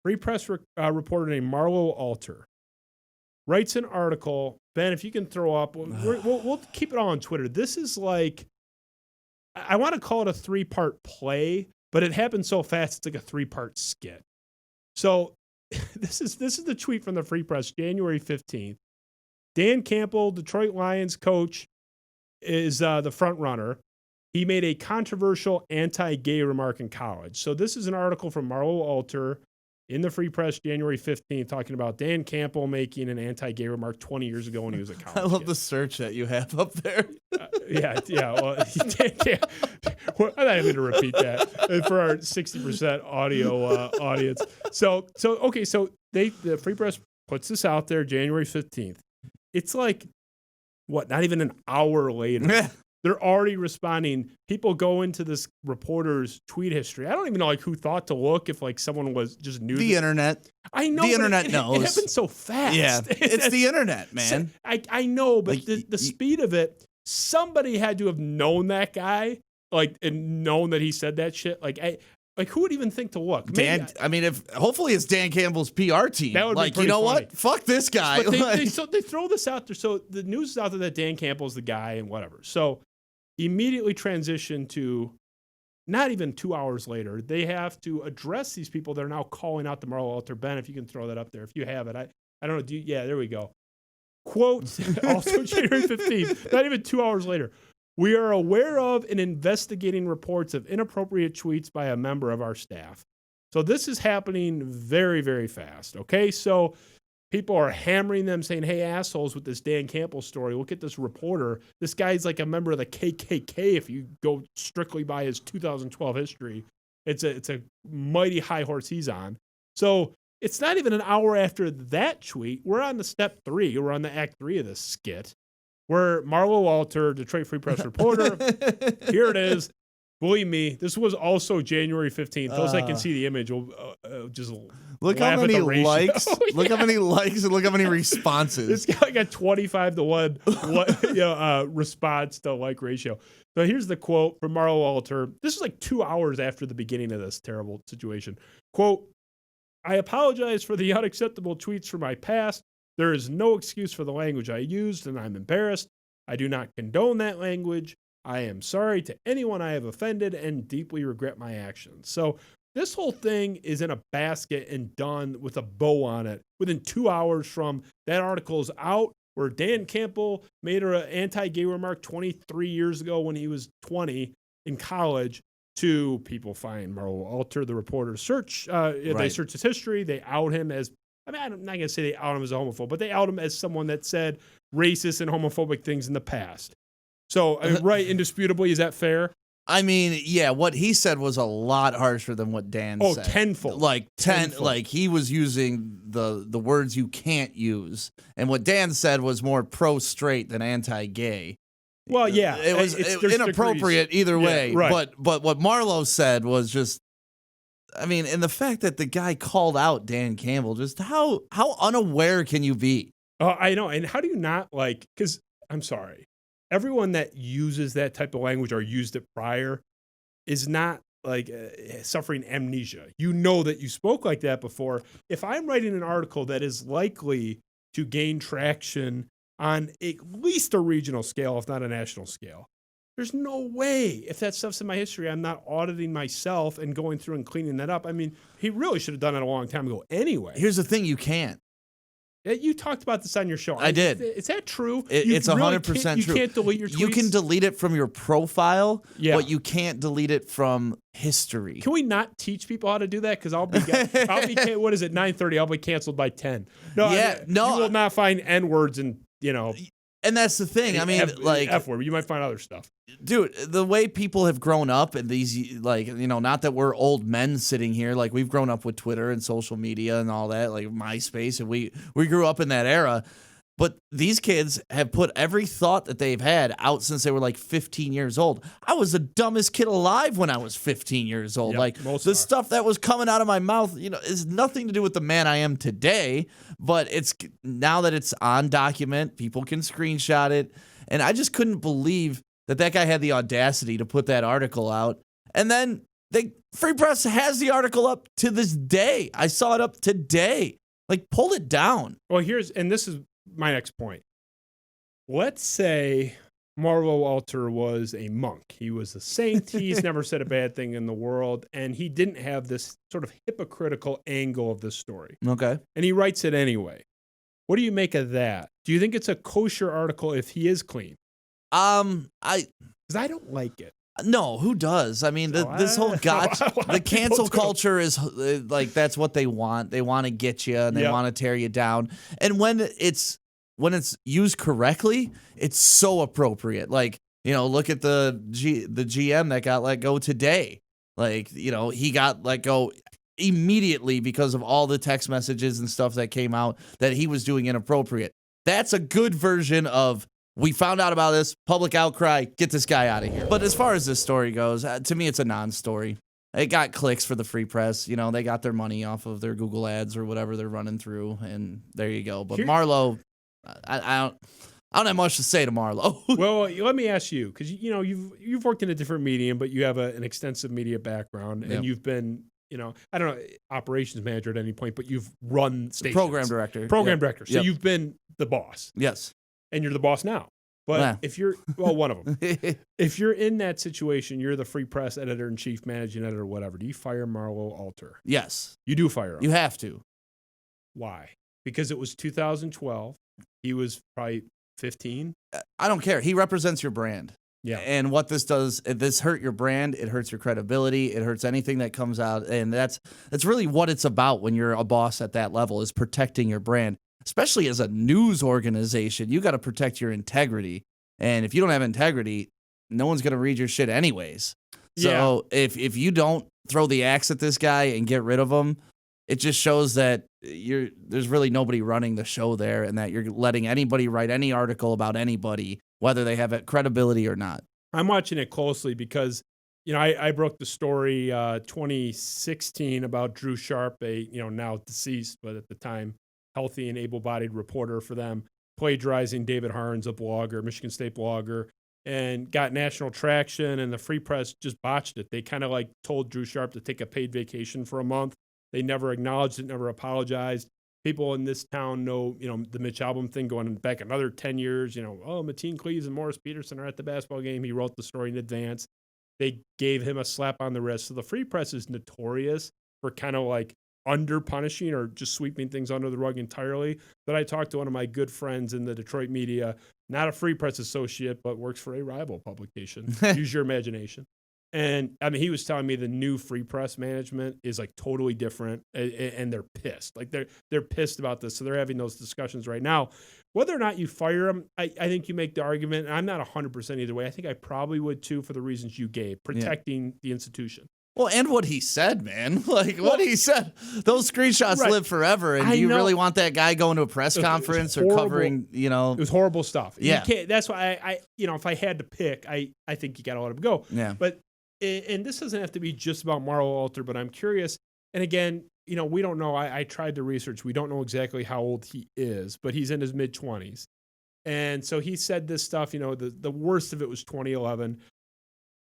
Free Press reporter named Marlowe Alter writes an article. Ben, if you can throw up, we'll keep it all on Twitter. This is like, I want to call it a 3-part play, but it happened so fast it's like a 3-part skit. So this is the tweet from the Free Press, January 15th. Dan Campbell, Detroit Lions coach, is the front runner. He made a controversial anti-gay remark in college. So this is an article from Marlowe Alter in the Free Press, January 15th, talking about Dan Campbell making an anti-gay remark 20 years ago when he was a college I love kid. the search that you have up there. Yeah. Well, I'm not even going to repeat that for our 60% audio audience. So the Free Press puts this out there January 15th. It's like, not even an hour later. They're already responding. People go into this reporter's tweet history. I don't even know who thought to look if someone was just new. The internet. I know. The internet knows. It happened so fast. Yeah, it's the internet, man. I know, but the speed of it, somebody had to have known that guy, and known that he said that shit. Who would even think to look? Hopefully it's Dan Campbell's PR team. That would be pretty you know funny. what? Fuck this guy. But they throw this out there. So the news is out there that Dan Campbell's the guy and whatever. So immediately transition to not even 2 hours later, they have to address these people that are now calling out the Marlowe Alter. Ben, if you can throw that up there, if you have it. I don't know. There we go. Quote, also January 15th, not even 2 hours later. We are aware of and investigating reports of inappropriate tweets by a member of our staff. So this is happening very, very fast. Okay. So people are hammering them saying, hey, assholes, with this Dan Campbell story. Look at this reporter. This guy's like a member of the KKK if you go strictly by his 2012 history. It's a mighty high horse he's on. So it's not even an hour after that tweet. We're on the step 3. We're on the act 3 of this skit where Marlowe Alter, Detroit Free Press reporter, here it is. Believe me, this was also January 15th. Those that can see the image will just look how many likes. Oh, yeah. Look how many likes and look how many responses. This guy got 25-1 response to like ratio. So here's the quote from Marlowe Alter. This is 2 hours after the beginning of this terrible situation. Quote, I apologize for the unacceptable tweets from my past. There is no excuse for the language I used, and I'm embarrassed. I do not condone that language. I am sorry to anyone I have offended and deeply regret my actions. So this whole thing is in a basket and done with a bow on it within 2 hours from that article's out where Dan Campbell made an anti-gay remark 23 years ago when he was 20 in college to people find Marlowe Alter, the reporter, search. They search his history. They out him as, I'm not going to say they out him as a homophobe, but they out him as someone that said racist and homophobic things in the past. So, right, indisputably, is that fair? I mean, yeah, what he said was a lot harsher than what Dan said. Oh, tenfold. Like he was using the words you can't use. And what Dan said was more pro-straight than anti-gay. Well, yeah. It was inappropriate either way. Yeah, right. But what Marlowe said was just, I mean, and the fact that the guy called out Dan Campbell, just how unaware can you be? I know. And how do you not because I'm sorry. Everyone that uses that type of language or used it prior is not suffering amnesia. You know that you spoke like that before. If I'm writing an article that is likely to gain traction on at least a regional scale, if not a national scale, there's no way, if that stuff's in my history, I'm not auditing myself and going through and cleaning that up. I mean, he really should have done it a long time ago anyway. Here's the thing, you can't. You talked about this on your show. I did. Is that true? It's 100% true. You can't delete your tweets? You can delete it from your profile, yeah, but you can't delete it from history. Can we not teach people how to do that? Because I'll be what is it, 9:30? I'll be canceled by 10. No, you will not find N-words and, And that's the thing. I mean, F-word. You might find other stuff. Dude, the way people have grown up and these, not that we're old men sitting here, we've grown up with Twitter and social media and all that, MySpace, and we grew up in that era. But these kids have put every thought that they've had out since they were 15 years old. I was the dumbest kid alive when I was 15 years old. Yep, stuff that was coming out of my mouth, is nothing to do with the man I am today. But it's now that it's on document, people can screenshot it. And I just couldn't believe that guy had the audacity to put that article out. And then Free Press has the article up to this day. I saw it up today. Like, pull it down. Well, this is my next point. Let's say Marlowe Alter was a monk. He was a saint. He's never said a bad thing in the world. And he didn't have this sort of hypocritical angle of this story. Okay. And he writes it anyway. What do you make of that? Do you think it's a kosher article if he is clean? Because I don't like it. No, who does? I mean, this whole the cancel culture is like, that's what they want. They want to get you and they want to tear you down. And when it's used correctly, it's so appropriate. Like, look at the GM that got let go today. Like, he got let go immediately because of all the text messages and stuff that came out that he was doing inappropriate. That's a good version of, we found out about this, public outcry, get this guy out of here. But as far as this story goes, to me, it's a non-story. It got clicks for the Free Press. They got their money off of their Google ads or whatever they're running through, and there you go. But Marlowe, I don't have much to say to Marlowe. Well, let me ask you, because you've worked in a different medium, but you have an extensive media background, and you've been, I don't know, operations manager at any point, but you've run stations. Program director. Director. So you've been the boss. Yes. And you're the boss now. But if you're, one of them. If you're in that situation, you're the Free Press editor-in-chief, managing editor, whatever. Do you fire Marlowe Alter? Yes. You do fire him. You have to. Why? Because it was 2012. He was probably 15. I don't care. He represents your brand. Yeah. And what this does, this hurt your brand. It hurts your credibility. It hurts anything that comes out. And that's really what it's about when you're a boss at that level, is protecting your brand. Especially as a news organization, you got to protect your integrity. And if you don't have integrity, no one's going to read your shit anyways. So if you don't throw the axe at this guy and get rid of him, it just shows that there's really nobody running the show there, and that you're letting anybody write any article about anybody, whether they have credibility or not. I'm watching it closely because, I broke the story 2016 about Drew Sharp, a now deceased, but at the time healthy and able-bodied reporter for them, plagiarizing David Harns, a blogger, Michigan State blogger, and got national traction, and the Free Press just botched it. They kind of told Drew Sharp to take a paid vacation for a month. They never acknowledged it, never apologized. People in this town know, the Mitch Albom thing going back another 10 years, Mateen Cleaves and Morris Peterson are at the basketball game. He wrote the story in advance. They gave him a slap on the wrist. So the Free Press is notorious for kind of under punishing or just sweeping things under the rug entirely. But I talked to one of my good friends in the Detroit media, not a Free Press associate, but works for a rival publication. Use your imagination. And I mean, he was telling me the new Free Press management is totally different, and they're pissed. They're pissed about this. So they're having those discussions right now. Whether or not you fire him, I think you make the argument, and I'm not 100% either way. I think I probably would too, for the reasons you gave, protecting the institution. Well, and what he said, man. What he said. Those screenshots live forever. And do you really want that guy going to a press conference or covering, It was horrible stuff. Yeah. That's why I if I had to pick, I think you got to let him go. Yeah. But, and this doesn't have to be just about Marlowe Alter, but I'm curious. And again, we don't know. I tried to research. We don't know exactly how old he is, but he's in his mid-20s. And so he said this stuff, the worst of it was 2011.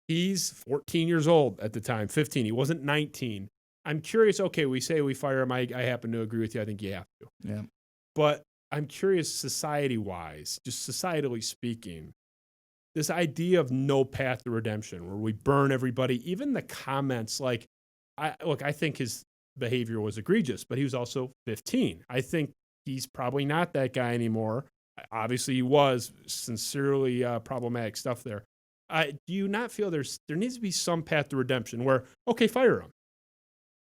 He's 14 years old at the time, 15. He wasn't 19. I'm curious. Okay, we say we fire him. I happen to agree with you. I think you have to. Yeah. But I'm curious, society-wise, just societally speaking, this idea of no path to redemption, where we burn everybody, even the comments, I think his behavior was egregious, but he was also 15. I think he's probably not that guy anymore. Obviously, he was sincerely problematic stuff there. Do you not feel there needs to be some path to redemption where, okay, fire him,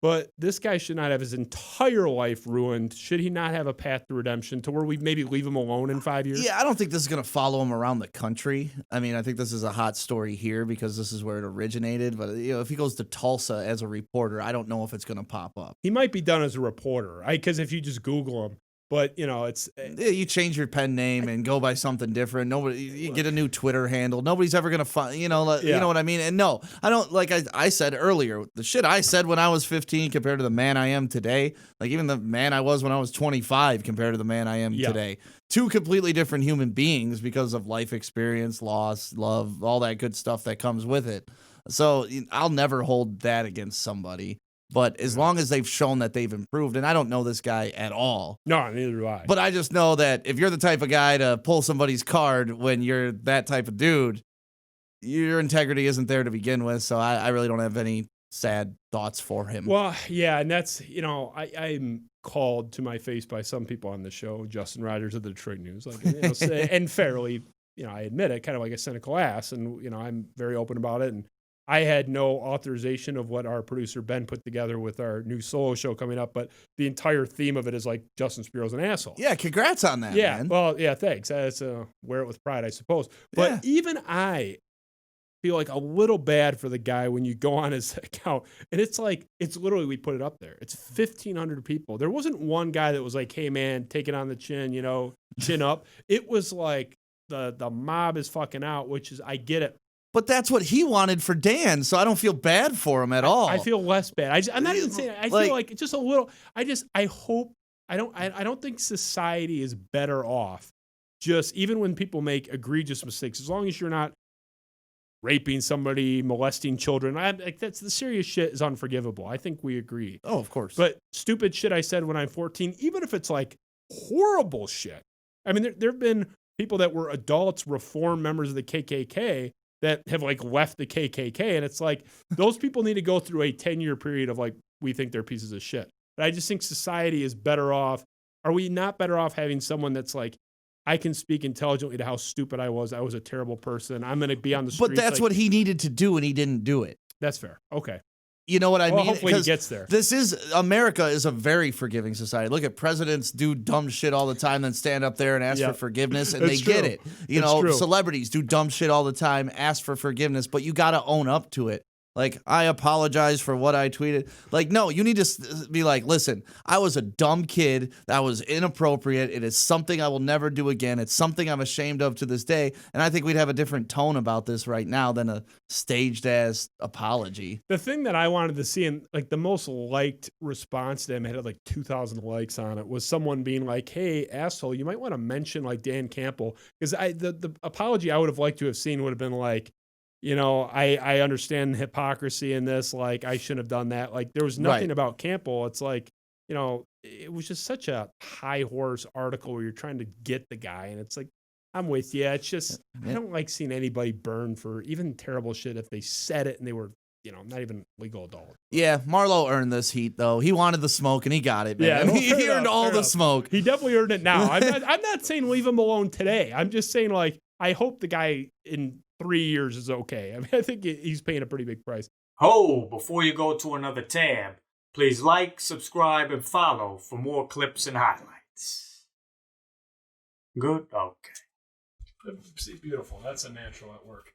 but this guy should not have his entire life ruined? Should he not have a path to redemption to where we maybe leave him alone in 5 years? Yeah, I don't think this is going to follow him around the country. I mean, I think this is a hot story here because this is where it originated. But, if he goes to Tulsa as a reporter, I don't know if it's going to pop up. He might be done as a reporter, because if you just Google him, but it's you change your pen name and go by something different. Nobody, you get a new Twitter handle. Nobody's ever gonna find, you know what I mean. And no, I don't. Like I said earlier, the shit I said when I was 15 compared to the man I am today. Like even the man I was when I was 25 compared to the man I am today. Two completely different human beings because of life experience, loss, love, all that good stuff that comes with it. So I'll never hold that against somebody. But as long as they've shown that they've improved, and I don't know this guy at all. No, neither do I. But I just know that if you're the type of guy to pull somebody's card when you're that type of dude, your integrity isn't there to begin with. So I really don't have any sad thoughts for him. Well, yeah, and that's, I'm called to my face by some people on the show, Justin Rogers of the Detroit News, and fairly, I admit it, kind of like a cynical ass, and, I'm very open about it, and I had no authorization of what our producer Ben put together with our new solo show coming up, but the entire theme of it is like Justin Spiro's an asshole. Yeah, congrats on that, man. Well, yeah, thanks. That's wear it with pride, I suppose. But even I feel like a little bad for the guy when you go on his account, and it's literally, we put it up there. It's 1,500 people. There wasn't one guy that was like, hey, man, take it on the chin, chin up. It was like the mob is fucking out, which is, I get it. But that's what he wanted for Dan, so I don't feel bad for him at all. I feel less bad. I'm not even saying. I feel like just a little. I hope. I don't think society is better off. Just even when people make egregious mistakes, as long as you're not raping somebody, molesting children, that's the serious shit is unforgivable. I think we agree. Oh, of course. But stupid shit I said when I'm 14, even if it's like horrible shit. I mean, there have been people that were adults, reformed members of the KKK. That have left the KKK, and it's like those people need to go through a 10-year period of we think they're pieces of shit. But I just think society is better off. Are we not better off having someone that's like, I can speak intelligently to how stupid I was. I was a terrible person. I'm going to be on the streets. But that's what he needed to do, and he didn't do it. That's fair. Okay. You know what I mean? Hopefully he gets there. America is a very forgiving society. Look at presidents do dumb shit all the time, then stand up there and ask for forgiveness, and they get it. Celebrities do dumb shit all the time, ask for forgiveness, but you got to own up to it. I apologize for what I tweeted. No, you need to be like, listen, I was a dumb kid. That was inappropriate. It is something I will never do again. It's something I'm ashamed of to this day. And I think we'd have a different tone about this right now than a staged-ass apology. The thing that I wanted to see, and the most liked response to him, had 2,000 likes on it, was someone being like, hey, asshole, you might want to mention Dan Campbell. Because the apology I would have liked to have seen would have been I understand hypocrisy in this. I shouldn't have done that. There was nothing about Campbell. It's it was just such a high horse article where you're trying to get the guy. And it's I'm with you. It's just, I don't like seeing anybody burn for even terrible shit if they said it and they were, not even legal adult. Yeah, Marlowe earned this heat, though. He wanted the smoke, and he got it, man. Yeah, he earned all the smoke. He definitely earned it now. I'm not saying leave him alone today. I'm just saying, I hope the guy in 3 years is okay. I mean, I think he's paying a pretty big price. Before you go to another tab, please like, subscribe, and follow for more clips and highlights. Good? Okay. See, beautiful. That's a natural at work.